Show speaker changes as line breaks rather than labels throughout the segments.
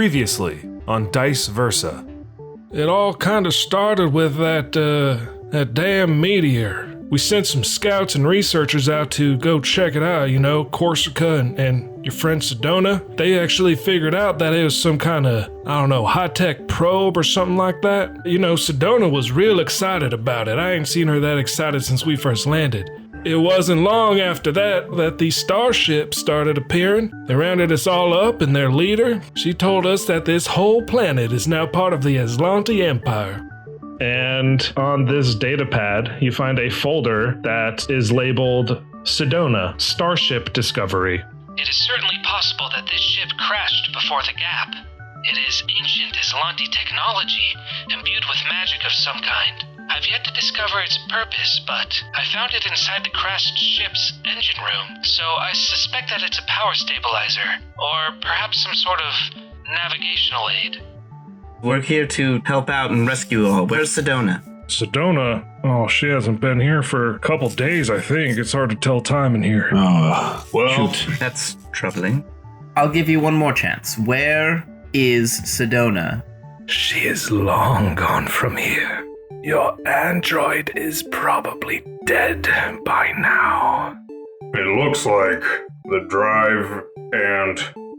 Previously on Dice Versa. It all kind of started with that damn meteor. We sent some scouts and researchers out to go check it out, Corsica and your friend Cedona. They actually figured out that it was some kind of, high-tech probe or something like that. Cedona was real excited about it. I ain't seen her that excited since we first landed. It wasn't long after that these starships started appearing. They rounded us all up, and their leader, she told us that this whole planet is now part of the Azlanti Empire. And on this datapad, you find a folder that is labeled Cedona, Starship Discovery.
It is certainly possible that this ship crashed before the gap. It is ancient Azlanti technology, imbued with magic of some kind. I've yet to discover its purpose, but I found it inside the crashed ship's engine room, so I suspect that it's a power stabilizer, or perhaps some sort of navigational aid.
We're here to help out and rescue all. Where's Cedona?
Cedona? Oh, she hasn't been here for a couple days, I think. It's hard to tell time in here.
Oh, well, shoot. That's troubling. I'll give you one more chance. Where is Cedona?
She is long gone from here. Your android is probably dead by now.
It looks like the Drive and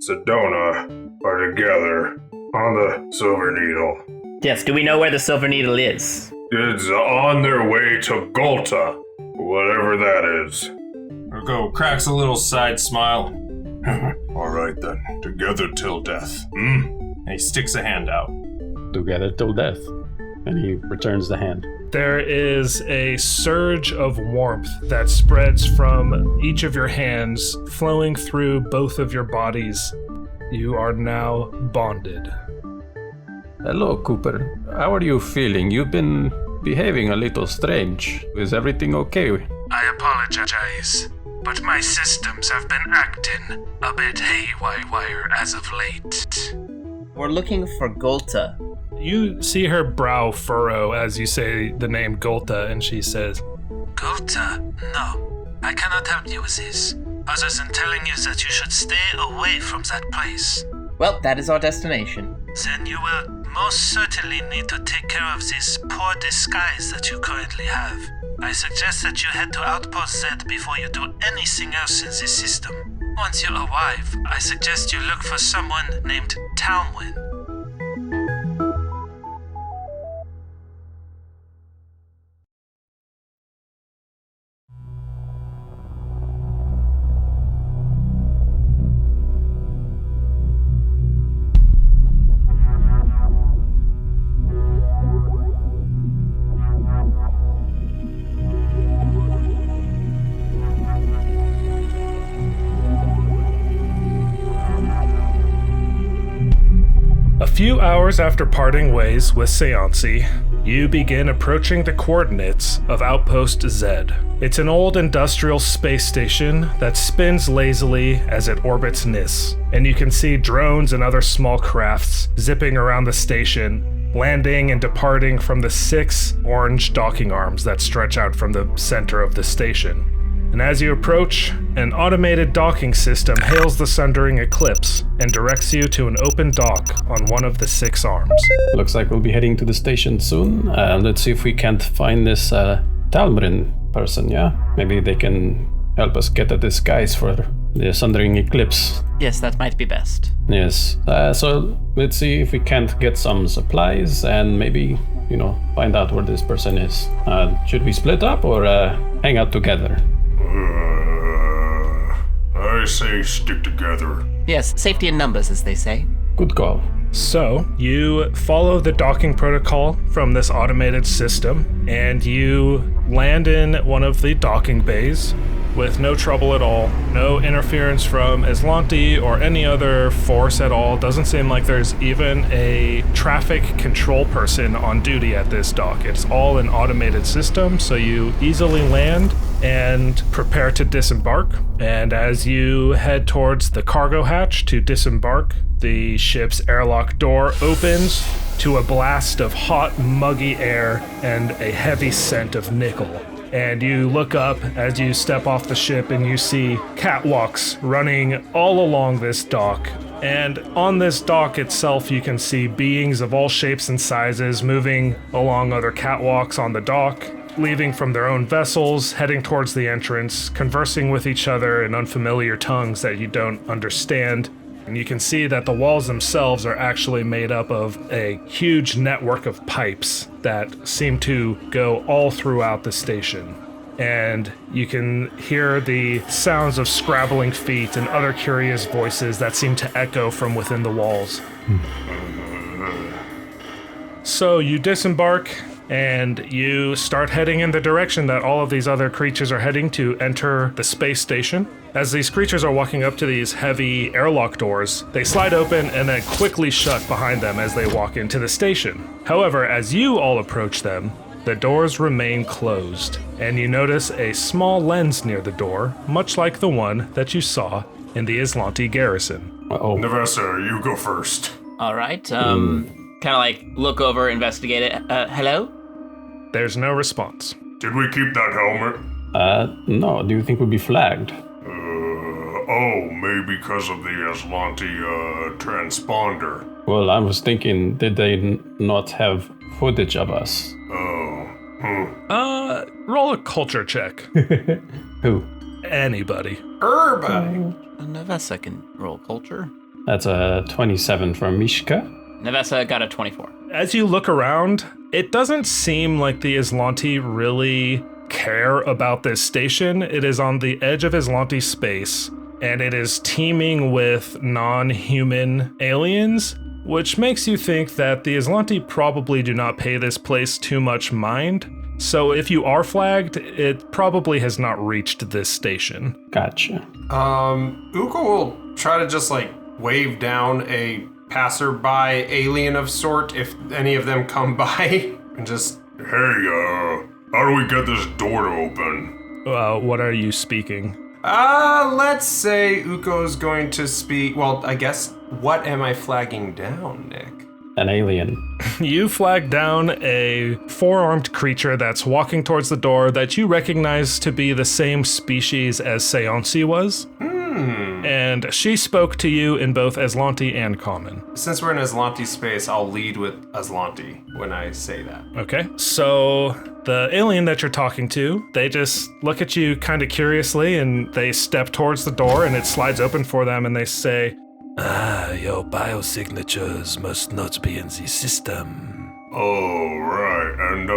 Cedona are together on the Silver Needle.
Yes, do we know where the Silver Needle is?
It's on their way to Golta, whatever that is.
Urgo cracks a little side smile.
All right then, together till death.
And he sticks a hand out.
Together till death. And he returns the hand.
There is a surge of warmth that spreads from each of your hands, flowing through both of your bodies. You are now bonded.
Hello, Cooper. How are you feeling? You've been behaving a little strange. Is everything okay?
I apologize, but my systems have been acting a bit haywire as of late.
We're looking for Golta.
You see her brow furrow as you say the name Golta, and she says,
Golta? No, I cannot help you with this, other than telling you that you should stay away from that place.
Well, that is our destination.
Then you will most certainly need to take care of this poor disguise that you currently have. I suggest that you head to Outpost Zed before you do anything else in this system. Once you arrive, I suggest you look for someone named Talwyn.
A few hours after parting ways with Seancy, you begin approaching the coordinates of Outpost Zed. It's an old industrial space station that spins lazily as it orbits Nis, and you can see drones and other small crafts zipping around the station, landing and departing from the 6 orange docking arms that stretch out from the center of the station. And as you approach, an automated docking system hails the Sundering Eclipse and directs you to an open dock on one of the 6 arms.
Looks like we'll be heading to the station soon. Let's see if we can't find this Talmarin person, yeah? Maybe they can help us get a disguise for the Sundering Eclipse.
Yes, that might be best.
Yes, so let's see if we can't get some supplies and maybe, find out where this person is. Should we split up or hang out together?
I say stick together.
Yes, safety in numbers, as they say.
Good call.
So, you follow the docking protocol from this automated system, and you land in one of the docking bays with no trouble at all. No interference from Azlanti or any other force at all. Doesn't seem like there's even a traffic control person on duty at this dock. It's all an automated system, so you easily land and prepare to disembark. And as you head towards the cargo hatch to disembark, the ship's airlock door opens to a blast of hot, muggy air and a heavy scent of nickel. And you look up as you step off the ship and you see catwalks running all along this dock, And on this dock itself, you can see beings of all shapes and sizes moving along other catwalks on the dock, leaving from their own vessels, heading towards the entrance, conversing with each other in unfamiliar tongues that you don't understand. And you can see that the walls themselves are actually made up of a huge network of pipes that seem to go all throughout the station. And you can hear the sounds of scrabbling feet and other curious voices that seem to echo from within the walls. So you disembark and you start heading in the direction that all of these other creatures are heading to enter the space station. As these creatures are walking up to these heavy airlock doors, they slide open and then quickly shut behind them as they walk into the station. However, as you all approach them, the doors remain closed, and you notice a small lens near the door, much like the one that you saw in the Azlanti garrison.
Uh-oh.
Navessa, you go first.
All right. Kind of like look over, investigate it. Hello?
There's no response.
Did we keep that helmet?
No. Do you think we'll be flagged?
Maybe because of the Azlanti, transponder.
Well, I was thinking, did they not have footage of us?
Roll a culture check.
Who?
Anybody.
Navessa can roll culture.
That's a 27 from Mishka.
Navessa got a 24.
As you look around, it doesn't seem like the Azlanti really care about this station. It is on the edge of Azlanti space, and it is teeming with non-human aliens, which makes you think that the Azlanti probably do not pay this place too much mind. So if you are flagged, it probably has not reached this station.
Gotcha.
Uko will try to just like wave down a passerby alien of sort if any of them come by and just,
Hey, how do we get this door to open?
What are you speaking?
let's say Uko's going to speak, well, I guess, what am I flagging down, Nick?
An alien.
You flag down a four-armed creature that's walking towards the door that you recognize to be the same species as Seonsi was. And she spoke to you in both Azlanti and Common.
Since we're in Azlanti space, I'll lead with Azlanti when I say that.
Okay, so the alien that you're talking to, they just look at you kind of curiously and they step towards the door and it slides open for them and they say, your biosignatures must not be in the system.
Oh, right. And,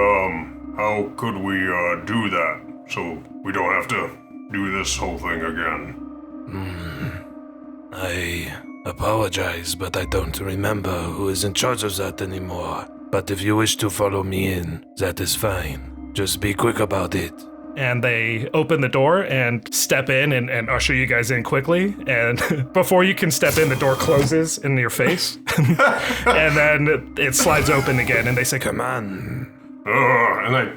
how could we, do that so we don't have to do this whole thing again?
I apologize, but I don't remember who is in charge of that anymore. But if you wish to follow me in, that is fine. Just be quick about it.
And they open the door and step in and usher you guys in quickly. And before you can step in, the door closes in your face. And then it slides open again and they say, come on.
And I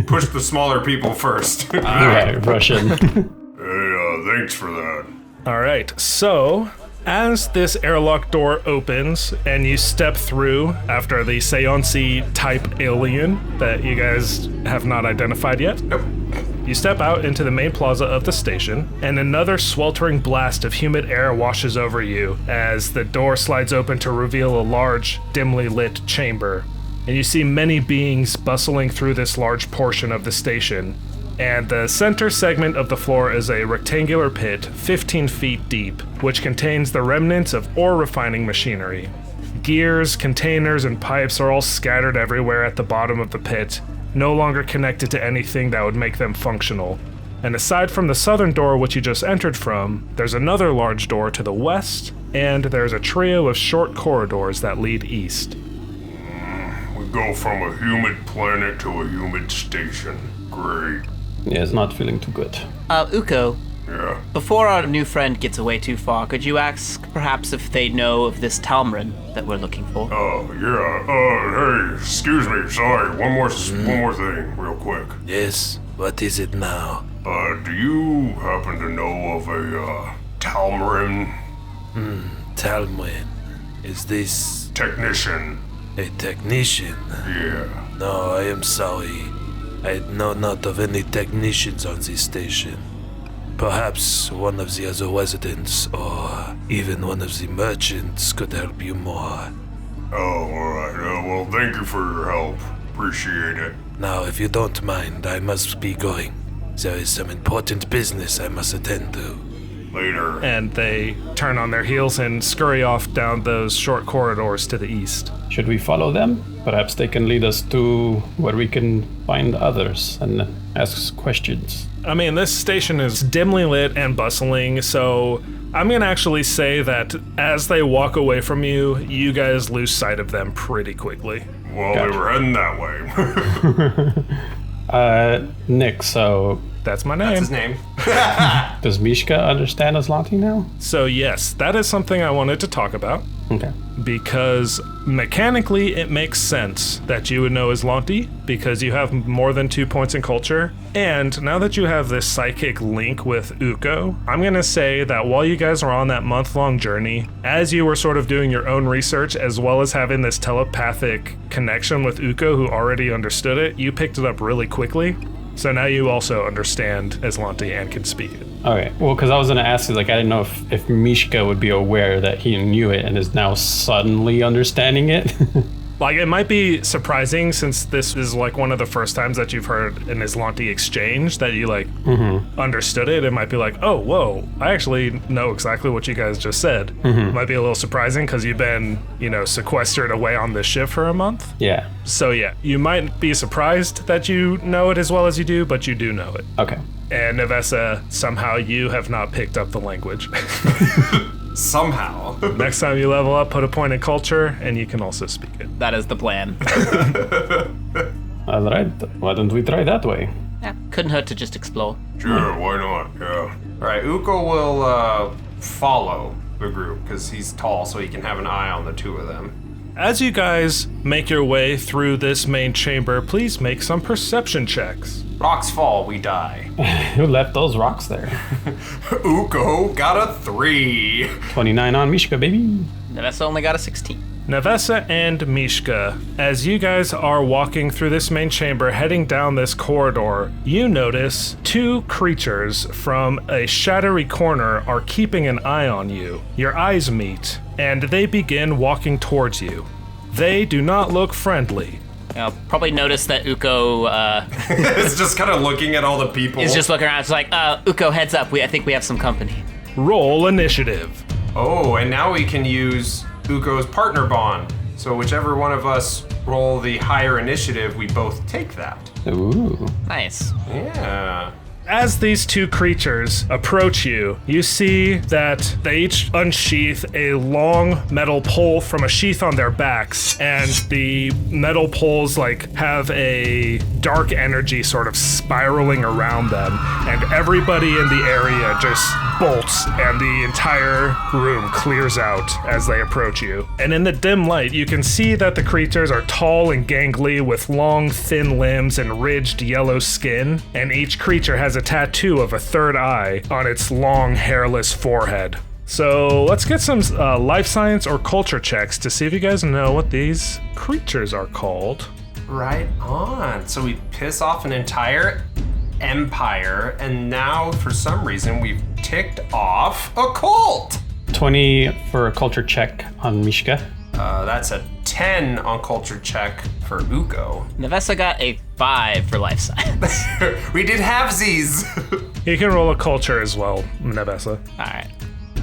push the smaller people first.
Right, Russian.
Hey, thanks for that.
All right, so as this airlock door opens and you step through after the Seonsi type alien that you guys have not identified yet, you step out into the main plaza of the station and another sweltering blast of humid air washes over you as the door slides open to reveal a large, dimly lit chamber. And you see many beings bustling through this large portion of the station. And the center segment of the floor is a rectangular pit 15 feet deep, which contains the remnants of ore refining machinery. Gears, containers, and pipes are all scattered everywhere at the bottom of the pit, no longer connected to anything that would make them functional. And aside from the southern door which you just entered from, there's another large door to the west, and there's a trio of short corridors that lead east.
We go from a humid planet to a humid station. Great.
Yeah, it's not feeling too good.
Uko,
Yeah.
before our new friend gets away too far, could you ask perhaps if they know of this Talmrin that we're looking for?
Oh, yeah. Hey, excuse me. Sorry. One more thing, real quick.
Yes, what is it now?
Do you happen to know of a, Talmrin
Talmrin. Is this
technician?
a technician?
Yeah.
No, I am sorry. I know not of any technicians on this station. perhaps one of the other residents or even one of the merchants could help you more.
Oh, alright. Well, thank you for your help. Appreciate it.
Now, if you don't mind, I must be going. There is some important business I must attend to.
Later.
And they turn on their heels and scurry off down those short corridors to the east.
Should we follow them? Perhaps they can lead us to where we can find others and ask questions.
I mean, this station is dimly lit and bustling, so I'm gonna actually say that as they walk away from you, you guys lose sight of them pretty quickly.
Well, they were heading that way.
Nick, so
That's my name.
That's his name.
does Mishka understand Azlanti now?
So yes, that is something I wanted to talk about.
Okay.
Because mechanically it makes sense that you would know Azlanti because you have more than 2 points in culture. And now that you have this psychic link with Uko, I'm gonna say that while you guys are on that month-long journey, as you were sort of doing your own research as well as having this telepathic connection with Uko who already understood it, you picked it up really quickly. So now you also understand Azlanti and can speak it.
Okay. Well, because I was gonna ask you, like, I didn't know if Mishka would be aware that he knew it and is now suddenly understanding it.
Like, it might be surprising since this is like one of the first times that you've heard an Azlanti exchange that you like understood it. It might be like, oh, whoa, I actually know exactly what you guys just said. It might be a little surprising because you've been, sequestered away on this ship for a month.
Yeah.
So yeah, you might be surprised that you know it as well as you do, but you do know it.
Okay.
And Nevessa, somehow you have not picked up the language.
Somehow.
Next time you level up, put a point in culture, and you can also speak it.
That is the plan.
All right. Why don't we try that way?
Yeah, couldn't hurt to just explore.
Sure, why not? Yeah.
Alright, Uko will follow the group because he's tall so he can have an eye on the two of them.
As you guys make your way through this main chamber, please make some perception checks.
Rocks fall, we die.
Who left those rocks there?
Uko got a 3.
29 on Mishka, baby.
Nevessa only got a 16.
Nevessa and Mishka, as you guys are walking through this main chamber, heading down this corridor, you notice 2 creatures from a shadowy corner are keeping an eye on you. Your eyes meet, and they begin walking towards you. They do not look friendly.
I'll probably notice that Uko
It's just kind of looking at all the people.
is just looking around. It's like, Uko, heads up. I think we have some company.
Roll initiative.
Oh, and now we can use Uko's partner bond. So whichever one of us roll the higher initiative, we both take that.
Ooh.
Nice.
Yeah.
As these 2 creatures approach you, you see that they each unsheath a long metal pole from a sheath on their backs, and the metal poles have a dark energy sort of spiraling around them, and everybody in the area just bolts, and the entire room clears out as they approach you. And in the dim light, you can see that the creatures are tall and gangly with long, thin limbs and ridged yellow skin, and each creature has a tattoo of a third eye on its long, hairless forehead. So let's get some life science or culture checks to see if you guys know what these creatures are called.
Right on. So we piss off an entire empire, and now for some reason we've ticked off a cult.
20 for a culture check on Mishka.
That's a 10 on culture check for Uko.
Nevessa got a 5 for life science.
We did halvesies.
You can roll a culture as well, Nevessa.
All right.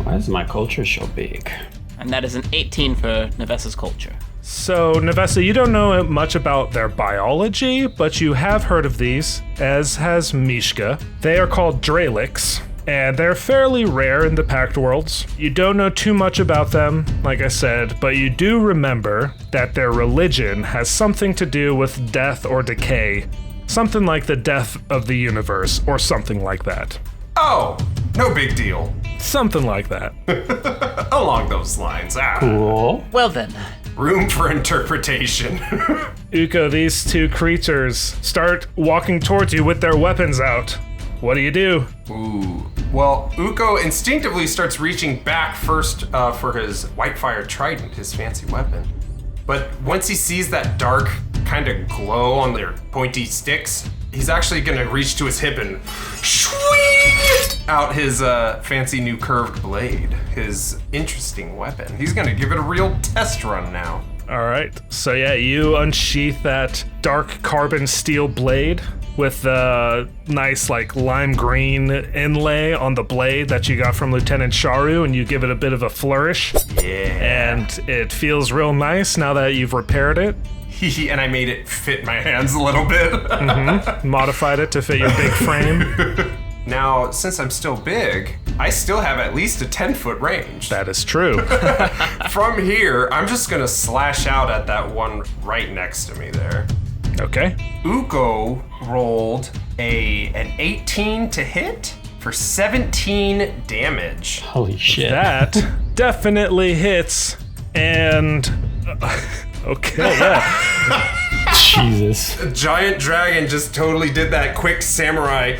Why is my culture so big?
And that is an 18 for Nevessa's culture.
So, Nevessa, you don't know much about their biology, but you have heard of these, as has Mishka. They are called Dralix, and they're fairly rare in the Pact Worlds. You don't know too much about them, like I said, but you do remember that their religion has something to do with death or decay. Something like the death of the universe, or something like that.
Oh, no big deal.
Something like that.
Along those lines.
Cool.
Well then.
Room for interpretation.
Uko, these 2 creatures start walking towards you with their weapons out. What do you do?
Ooh. Well, Uko instinctively starts reaching back first for his Whitefire Trident, his fancy weapon. But once he sees that dark kind of glow on their pointy sticks, he's actually gonna reach to his hip and swing out his fancy new curved blade, his interesting weapon. He's gonna give it a real test run now.
All right. So yeah, you unsheath that dark carbon steel blade with the nice like lime green inlay on the blade that you got from Lieutenant Sharu, and you give it a bit of a flourish.
Yeah.
And it feels real nice now that you've repaired it.
And I made it fit my hands a little bit.
Modified it to fit your big frame.
Now, since I'm still big, I still have at least a 10-foot range.
That is true.
From here, I'm just gonna slash out at that one right next to me there.
Okay.
Uko rolled an 18 to hit for 17 damage.
Holy shit.
That definitely hits. And okay, yeah.
Jesus.
A giant dragon just totally did that quick samurai.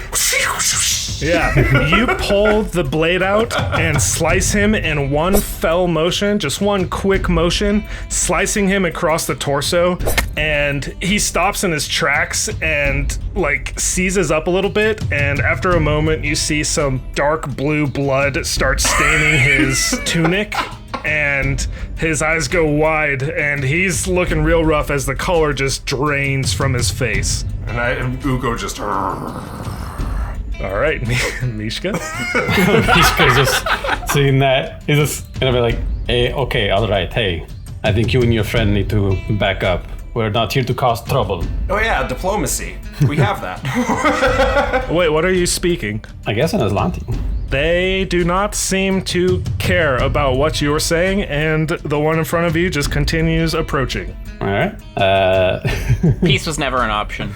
Yeah, you pull the blade out and slice him in one fell motion, just one quick motion, slicing him across the torso, and he stops in his tracks and like seizes up a little bit, and after a moment you see some dark blue blood start staining his tunic, and his eyes go wide, and he's looking real rough as the color just drains from his face.
And Uko just...
All right, Mishka.
Mishka's just seeing that. He's just gonna be like, hey, okay, all right, hey, I think you and your friend need to back up. We're not here to cause trouble.
Oh yeah, diplomacy. We have that.
Wait, what are you speaking?
I guess in Azlanti.
They do not seem to care about what you are saying, and the one in front of you just continues approaching.
All right.
Peace was never an option.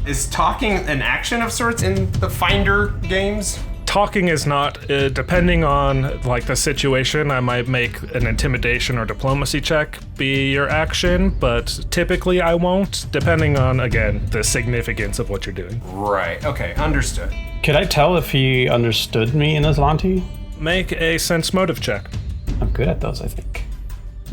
Is talking an action of sorts in the Finder games?
Talking is not, depending on like the situation, I might make an intimidation or diplomacy check be your action, but typically I won't, depending on, again, the significance of what you're doing.
Right, okay, understood.
Could I tell if he understood me in Azlanti?
Make a sense motive check.
I'm good at those, I think.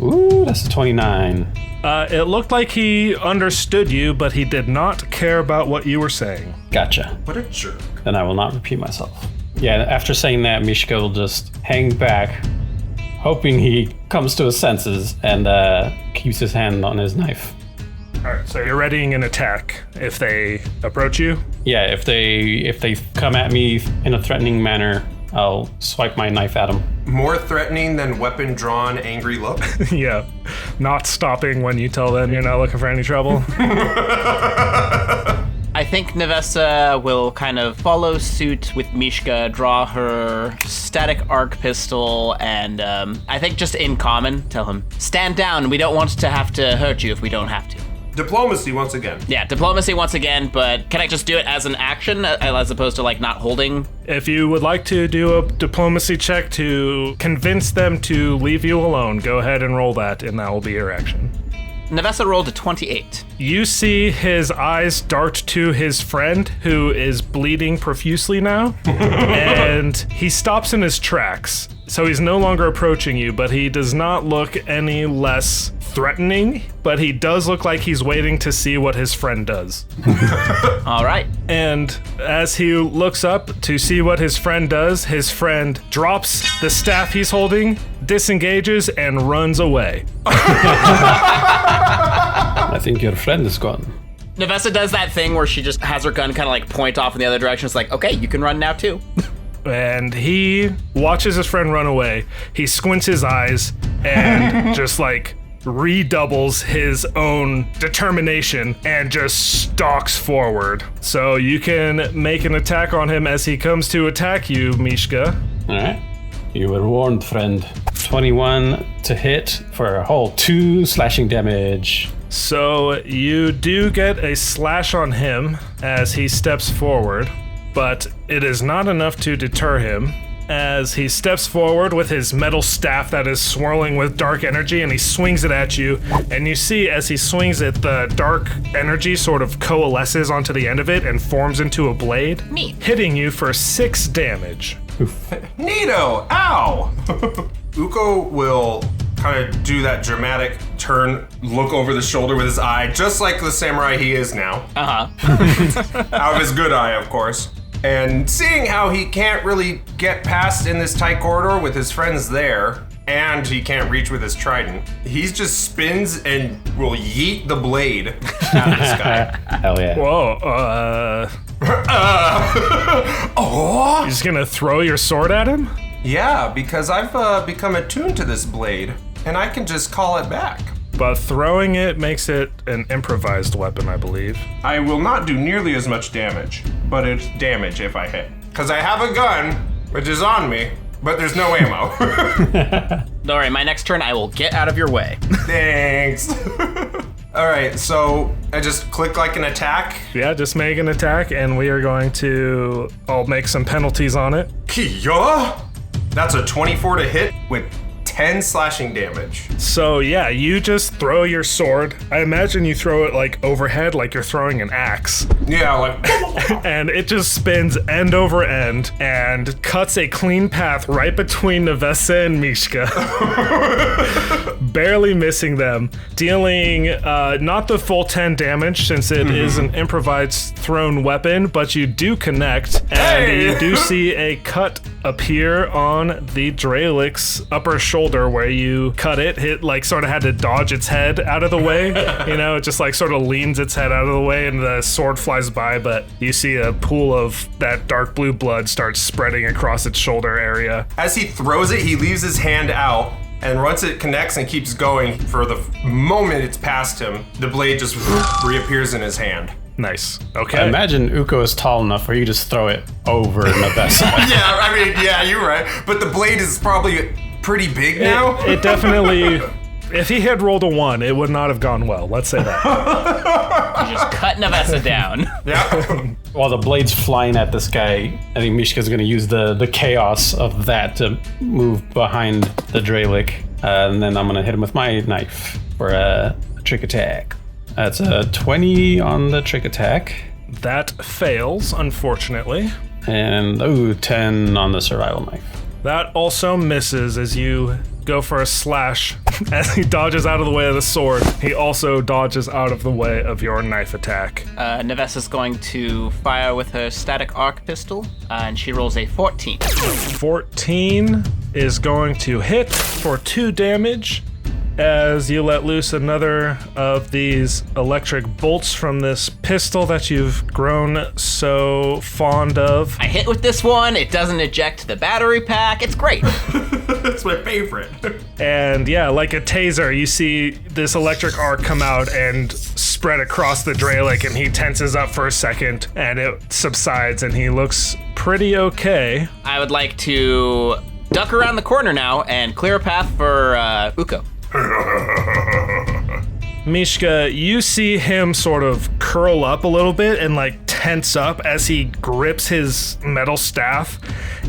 Ooh, that's a 29.
It looked like he understood you, but he did not care about what you were saying.
Gotcha.
What a jerk.
Then I will not repeat myself. Yeah, after saying that, Mishka will just hang back, hoping he comes to his senses and keeps his hand on his knife.
All right, so you're readying an attack if they approach you?
Yeah, if they come at me in a threatening manner, I'll swipe my knife at them.
More threatening than weapon drawn, angry look?
Yeah, not stopping when you tell them you're not looking for any trouble.
I think Nevessa will kind of follow suit with Mishka, draw her static arc pistol, and I think just in common, tell him, stand down, we don't want to have to hurt you if we don't have to.
Diplomacy once again.
Yeah, diplomacy once again, but can I just do it as an action as opposed to like not holding?
If you would like to do a diplomacy check to convince them to leave you alone, go ahead and roll that, and that will be your action.
Nevessa rolled a 28.
You see his eyes dart to his friend, who is bleeding profusely now, and he stops in his tracks. So he's no longer approaching you, but he does not look any less threatening, but he does look like he's waiting to see what his friend does.
All right.
And as he looks up to see what his friend does, his friend drops the staff he's holding, disengages, and runs away.
I think your friend is gone.
Nevessa does that thing where she just has her gun kind of like point off in the other direction. It's like, okay, you can run now too.
And he watches his friend run away. He squints his eyes and just like redoubles his own determination and just stalks forward. So you can make an attack on him as he comes to attack you, Mishka.
All right. You were warned, friend. 21 to hit for a whole 2 slashing damage.
So you do get a slash on him as he steps forward, but it is not enough to deter him as he steps forward with his metal staff that is swirling with dark energy, and he swings it at you, and you see as he swings it, the dark energy sort of coalesces onto the end of it and forms into a blade,
Neat.
hitting you for 6 damage.
Neato! Ow! Uko will kind of do that dramatic turn, look over the shoulder with his eye, just like the samurai he is now. Out of his good eye, of course. And seeing how he can't really get past in this tight corridor with his friends there, and he can't reach with his trident, he just spins and will yeet the blade out of the sky.
Hell yeah.
Whoa,
Oh!
you're just gonna throw your sword at him?
Yeah, because I've become attuned to this blade, and I can just call it back.
But throwing it makes it an improvised weapon, I believe.
I will not do nearly as much damage, but it's damage if I hit. Because I have a gun, which is on me, but there's no ammo.
Don't worry, my next turn I will get out of your way.
Thanks. All right, so I just click like an attack.
Yeah, just make an attack, and we are going to... I'll make some penalties on it.
Kia! That's a 24 to hit with 10 slashing damage.
So yeah, you just throw your sword. I imagine you throw it like overhead, like you're throwing an axe.
Yeah, like...
And it just spins end over end and cuts a clean path right between Nevessa and Mishka. Barely missing them, dealing not the full 10 damage since it is an improvised thrown weapon, but you do connect, and you do see a cut appear on the Draelic's upper shoulder where you cut it. It like sort of had to dodge its head out of the way. You know, it just like sort of leans its head out of the way and the sword flies by, but you see a pool of that dark blue blood starts spreading across its shoulder area.
As he throws it, he leaves his hand out, and once it connects and keeps going, for the moment it's past him, the blade just reappears in his hand.
Nice. Okay.
I imagine Uko is tall enough where you just throw it over Nevessa.
Yeah, I mean, yeah, you're right. But the blade is probably pretty big now.
It definitely... If he had rolled a 1, it would not have gone well. Let's say that.
You just cut Nevessa down.
Yeah.
While the blade's flying at this guy, I think Mishka's going to use the chaos of that to move behind the Dralic. And then I'm going to hit him with my knife for a trick attack. That's a 20 on the trick attack.
That fails, unfortunately.
And, 10 on the survival knife.
That also misses as you go for a slash. As he dodges out of the way of the sword, he also dodges out of the way of your knife attack.
Nevessa's going to fire with her static arc pistol, and she rolls a 14.
14 is going to hit for 2 damage as you let loose another of these electric bolts from this pistol that you've grown so fond of.
I hit with this one, it doesn't eject the battery pack, it's great.
That's my favorite.
And yeah, like a taser, you see this electric arc come out and spread across the Dralic, and he tenses up for a second, and it subsides, and he looks pretty okay.
I would like to duck around the corner now and clear a path for Uko.
Mishka, you see him sort of curl up a little bit and like tense up as he grips his metal staff,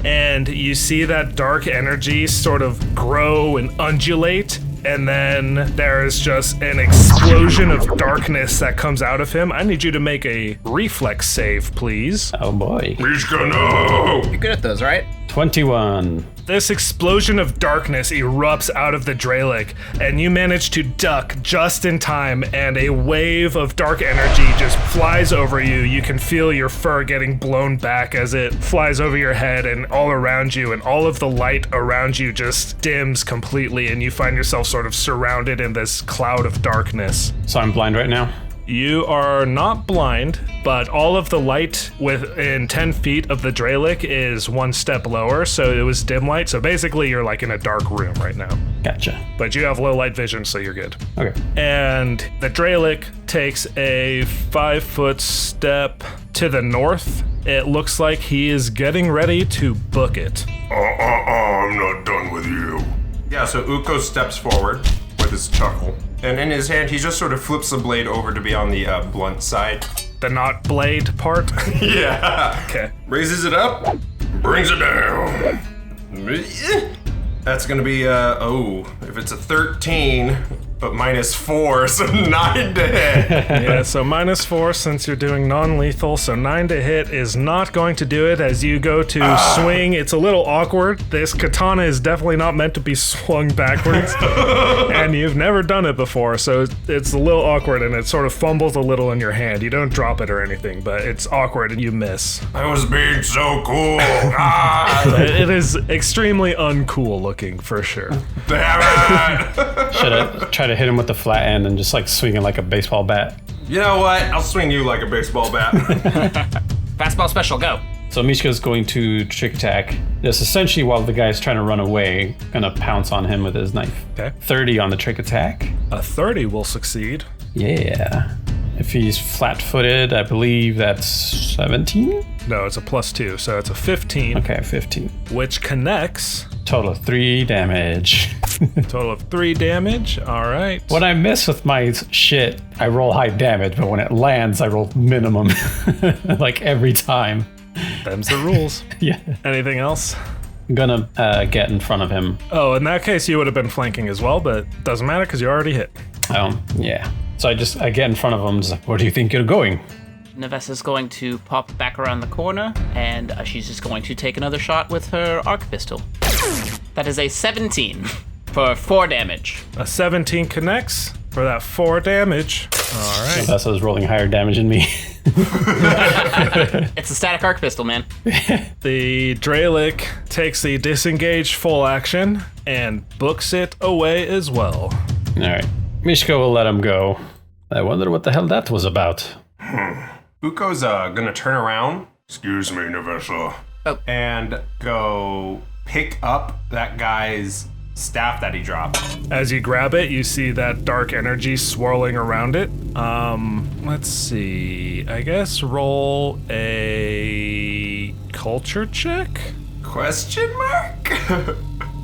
and you see that dark energy sort of grow and undulate, and then there is just an explosion of darkness that comes out of him. I need you to make a reflex save, please.
Oh boy.
Mishka, no!
You're good at those, right?
21.
This explosion of darkness erupts out of the Dralic, and you manage to duck just in time, and a wave of dark energy just flies over you. You can feel your fur getting blown back as it flies over your head and all around you, and all of the light around you just dims completely, and you find yourself sort of surrounded in this cloud of darkness.
So I'm blind right now?
You are not blind, but all of the light within 10 feet of the Dralic is one step lower, so it was dim light. So basically, you're like in a dark room right now.
Gotcha.
But you have low light vision, so you're good.
Okay.
And the Dralic takes a 5-foot step to the north. It looks like he is getting ready to book it.
I'm not done with you.
Yeah, so Uko steps forward with his chuckle. And in his hand, he just sort of flips the blade over to be on the blunt side.
The not blade part?
Yeah.
Okay.
Raises it up, brings it down. That's gonna be, if it's a 13, but -4, so 9 to hit.
Yeah, so -4 since you're doing non-lethal, so 9 to hit is not going to do it. As you go to swing, it's a little awkward. This katana is definitely not meant to be swung backwards, and you've never done it before, so it's a little awkward, and it sort of fumbles a little in your hand. You don't drop it or anything, but it's awkward, and you miss.
I was being so cool.
It is extremely uncool looking, for sure.
Damn it!
Should I try to hit him with the flat end and just like swing it like a baseball bat?
You know what? I'll swing you like a baseball bat.
Fastball special, go.
So Mishka's going to trick attack. Just essentially while the guy's trying to run away, gonna pounce on him with his knife.
Okay.
30 on the trick attack.
A 30 will succeed.
Yeah. If he's flat-footed, I believe that's 17?
No, it's a +2, so it's a 15.
Okay, 15.
Which connects.
Total of 3 damage.
Total of 3 damage. All right.
When I mess with my shit, I roll high damage, but when it lands, I roll minimum. Like every time.
Them's the rules.
Yeah.
Anything else?
I'm gonna get in front of him.
Oh, in that case, you would have been flanking as well, but doesn't matter because you already hit.
Yeah. So I get in front of him, just like, where do you think you're going?
Nevessa's going to pop back around the corner, and she's just going to take another shot with her arc pistol. That is a 17 for 4 damage.
A 17 connects for that 4 damage. All right.
Nevessa's rolling higher damage than me.
It's a static arc pistol, man.
The Dralic takes the disengage full action and books it away as well.
All right. Mishka will let him go. I wonder what the hell that was about.
Uko's gonna turn around.
Excuse me, Nevessa.
And go pick up that guy's staff that he dropped.
As you grab it, you see that dark energy swirling around it. Let's see. I guess roll a culture check?
Question mark?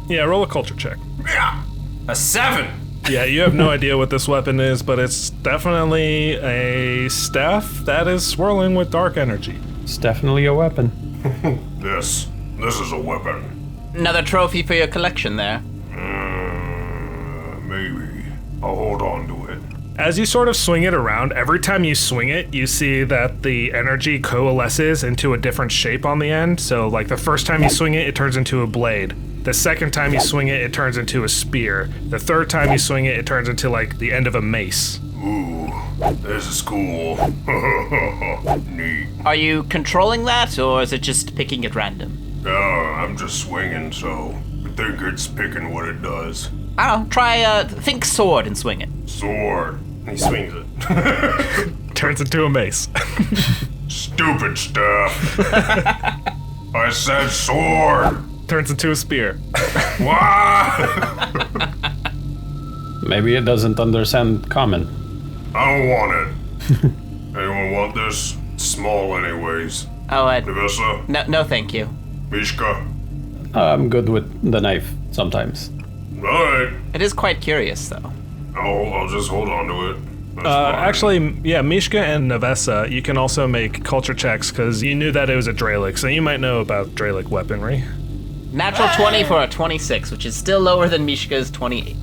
Yeah, roll a culture check.
Yeah. A 7.
Yeah, you have no idea what this weapon is, but it's definitely a staff that is swirling with dark energy.
It's definitely a weapon.
This is a weapon.
Another trophy for your collection there.
Maybe. I'll hold on to it.
As you sort of swing it around, every time you swing it, you see that the energy coalesces into a different shape on the end. So, like, the first time you swing it, it turns into a blade. The second time you swing it, it turns into a spear. The third time you swing it, it turns into, like, the end of a mace.
Ooh, this is cool. Neat.
Are you controlling that, or is it just picking at random?
I'm just swinging, so I think it's picking what it does.
I don't know, try, think sword and swing it.
Sword.
He swings it.
Turns into a mace.
Stupid stuff. I said sword.
Turns into a spear.
What?
Maybe it doesn't understand common.
I don't want it. Anyone want this? It's small anyways.
Oh,
Nevessa?
no thank you.
Mishka?
I'm good with the knife sometimes.
Alright.
It is quite curious, though.
I'll just hold on to it. That's fine.
Actually, yeah, Mishka and Nevessa, you can also make culture checks because you knew that it was a Dralic, so you might know about Dralic weaponry.
Natural 20 for a 26, which is still lower than Mishka's 28.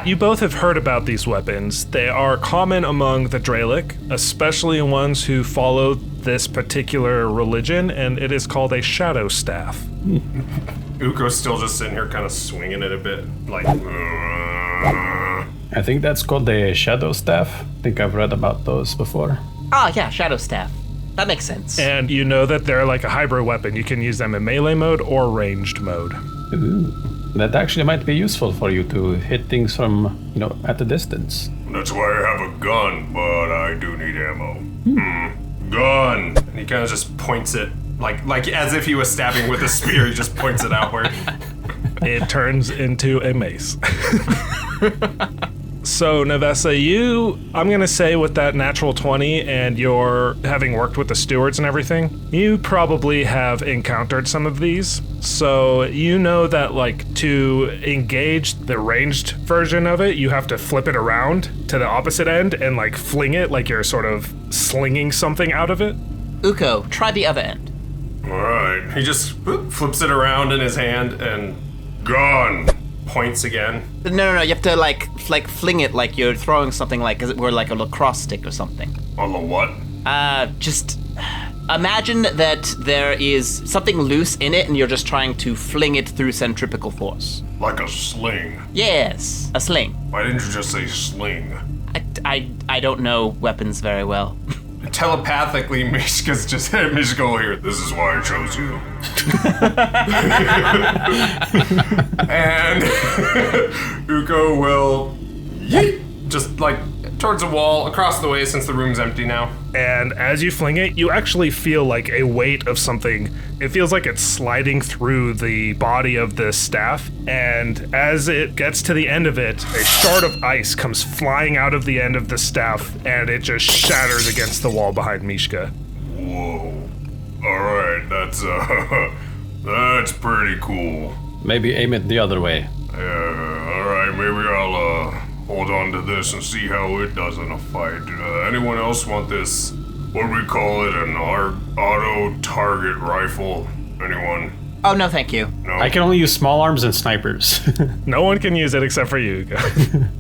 You both have heard about these weapons. They are common among the Dralic, especially ones who follow this particular religion, and it is called a shadow staff.
Uko's still just sitting here kind of swinging it a bit, like...
I think that's called a shadow staff. I think I've read about those before.
Ah, yeah, shadow staff. That makes sense.
And you know that they're like a hybrid weapon. You can use them in melee mode or ranged mode.
Ooh. That actually might be useful for you to hit things from, at a distance.
That's why I have a gun, but I do need ammo.
Gun! And he kind of just points it, like as if he was stabbing with a spear, he just points it outward.
It turns into a mace. So, Nevessa, I'm gonna say with that natural 20 and your having worked with the stewards and everything, you probably have encountered some of these. So, you know that, to engage the ranged version of it, you have to flip it around to the opposite end and, fling it like you're sort of slinging something out of it.
Uko, try the other end.
Alright.
He just flips it around in his hand and...
Gun!
points again.
No. You have to like fling it like you're throwing something like as it were like a lacrosse stick or something.
On the what?
Just imagine that there is something loose in it and you're just trying to fling it through centripetal force.
Like a sling.
Yes, a sling.
Why didn't you just say sling?
I don't know weapons very well.
Telepathically, Mishka's just Mishka here.
This is why I chose you.
And Uko will yeet, just like towards the wall across the way since the room's empty now.
And as you fling it, you actually feel like a weight of something. It feels like it's sliding through the body of the staff. And as it gets to the end of it, a shard of ice comes flying out of the end of the staff, and it just shatters against the wall behind Mishka.
Whoa. Alright, that's pretty cool.
Maybe aim it the other way.
Alright, maybe I'll hold on to this and see how it does in a fight. Anyone else want this, what do we call it, an auto-target rifle? Anyone?
Oh, no, thank you.
No?
I can only use small arms and snipers.
No one can use it except for you.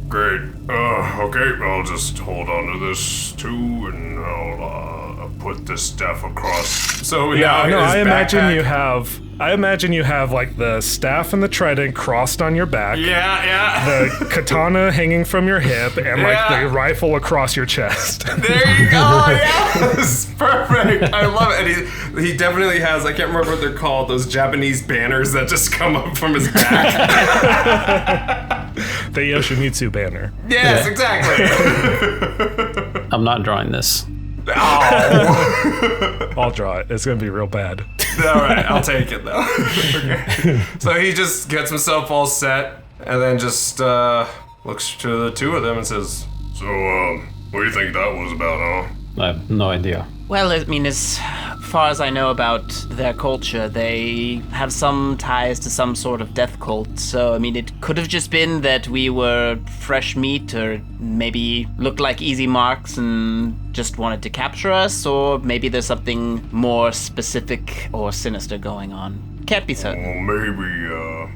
Great. Okay, I'll just hold on to this too, and I'll put this staff across.
So
I imagine you have like the staff and the trident crossed on your back.
Yeah.
The katana hanging from your hip, and like the rifle across your chest.
There you go. Yes, perfect. I love it. And he definitely has. I can't remember what they're called. Those Japanese banners that just come up from his back.
The Yoshimitsu banner.
Yes, exactly.
I'm not drawing this.
Oh.
I'll draw it. It's gonna be real bad.
All right, I'll take it though. Okay. So he just gets himself all set, and then just looks to the two of them and says,
"So, what do you think that was about, huh?"
I have no idea.
Well, I mean, as far as I know about their culture, they have some ties to some sort of death cult. So, I mean, it could have just been that we were fresh meat, or maybe looked like easy marks and just wanted to capture us, or maybe there's something more specific or sinister going on. Can't be certain.
Well,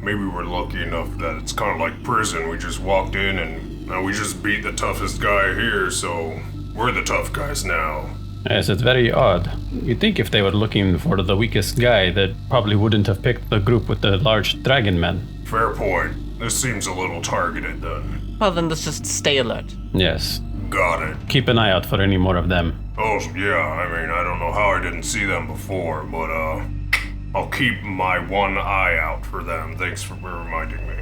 maybe we're lucky enough that it's kind of like prison. We just walked in and we just beat the toughest guy here, so we're the tough guys now.
Yes, it's very odd. You'd think if they were looking for the weakest guy, they probably wouldn't have picked the group with the large dragon men.
Fair point. This seems a little targeted then.
Well, then let's just stay alert.
Yes.
Got it.
Keep an eye out for any more of them.
Oh, yeah, I mean, I don't know how I didn't see them before, but, I'll keep my one eye out for them. Thanks for reminding me.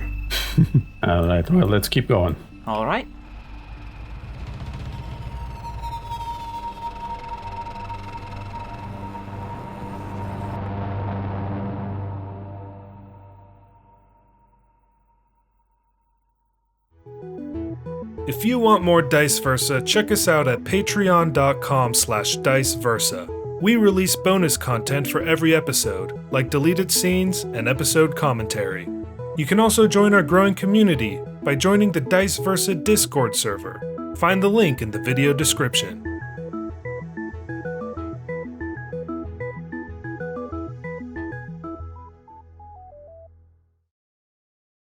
All right, well, let's keep going.
All right.
If you want more Dice Versa, check us out at patreon.com/diceversa. We release bonus content for every episode, like deleted scenes and episode commentary. You can also join our growing community by joining the Dice Versa Discord server. Find the link in the video description.